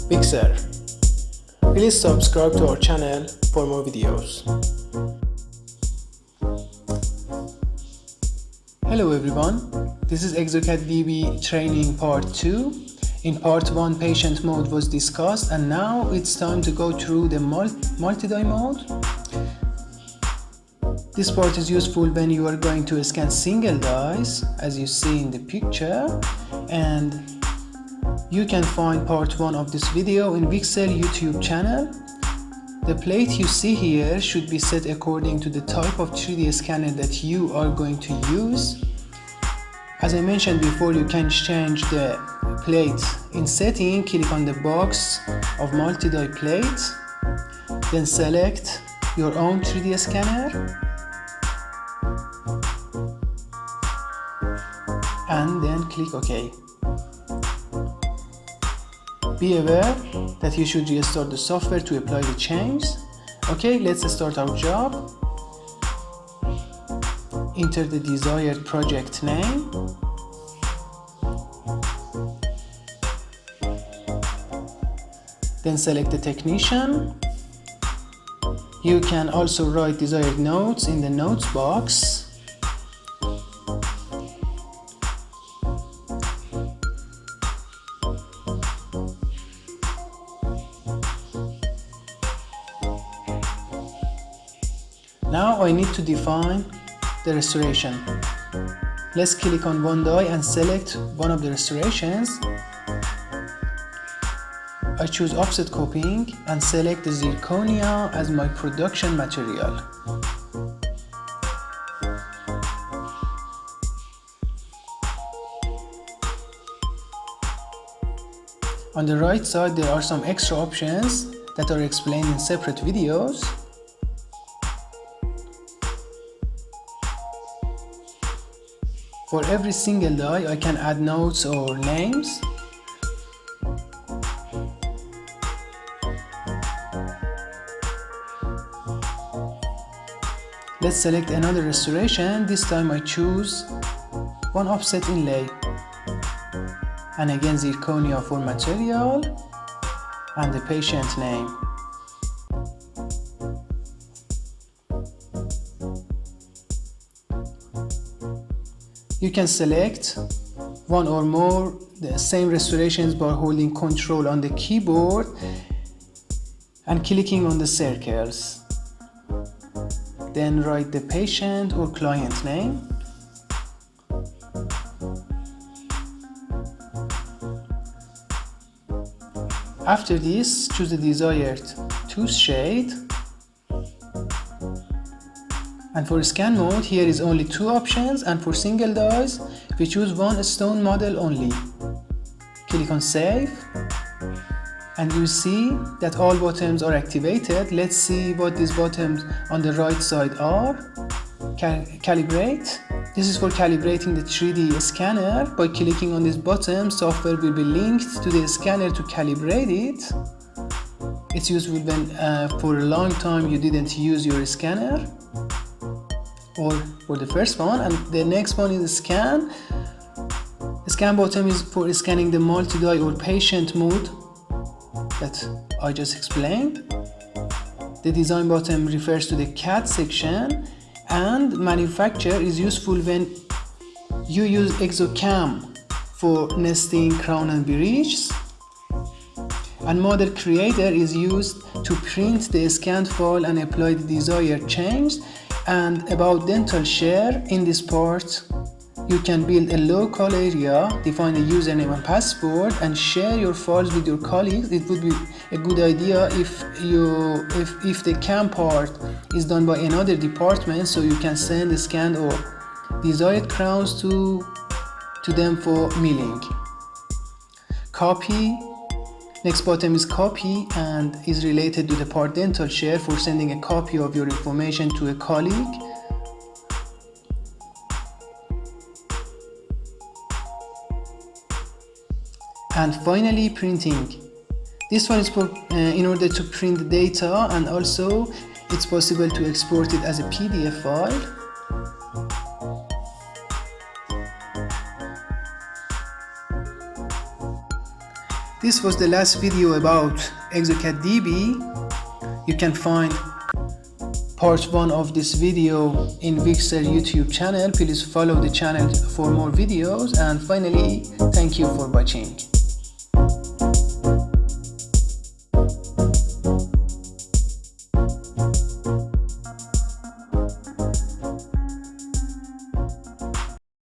WIXUR. Please subscribe to our channel for more videos. Hello everyone, this is Exocad DB training part 2. In part 1 patient mode was discussed and now it's time to go through the multi-die mode. This part is useful when you are going to scan single dies as you see in the picture, and you can find part 1 of this video in WIXUR YouTube channel. The plate you see here should be set according to the type of 3D scanner that you are going to use. As I mentioned before, you can change the plate in setting. Click on the box of multi-die plate, then select your own 3D scanner and then click OK. Be aware that you should restart the software to apply the changes. Okay, let's start our job. Enter the desired project name. Then select the technician. You can also write desired notes in the notes box. Now I need to define the restoration. Let's click on one die and select one of the restorations. I choose offset copying and select the zirconia as my production material. On the right side there are some extra options that are explained in separate videos. For every single die I can add notes or names. Let's select another restoration. This time I choose one offset inlay and again zirconia for material and the patient name. You can select one or more the same restorations by holding Ctrl on the keyboard and clicking on the circles. Then write the patient or client name. After this, choose the desired tooth shade. And for scan mode, here is only 2 options, and for single dies, we choose one stone model only. Click on save, and you see that all buttons are activated. Let's see what these buttons on the right side are. Calibrate. This is for calibrating the 3D scanner. By clicking on this button, software will be linked to the scanner to calibrate it. It's useful when for a long time you didn't use your scanner, or for the first one. And the next one is scan. The scan button is for scanning the multi-die or patient mode that I just explained. The design button refers to the CAD section, and manufacturer is useful when you use Exocad for nesting crown and bridges. And model creator is used to print the scanned file and apply the desired change. And about dental share, in this part you can build a local area, define a username and password, and share your files with your colleagues. It would be a good idea if the CAM part is done by another department, so you can send the scanned or desired crowns to them for milling. Copy. Next button is copy and is related to the part dental share for sending a copy of your information to a colleague. And finally, printing. This one is for in order to print the data, and also it's possible to export it as a PDF file. This was the last video about Exocad DB. You can find part 1 of this video in WIXUR YouTube channel. Please follow the channel for more videos, and finally, thank you for watching.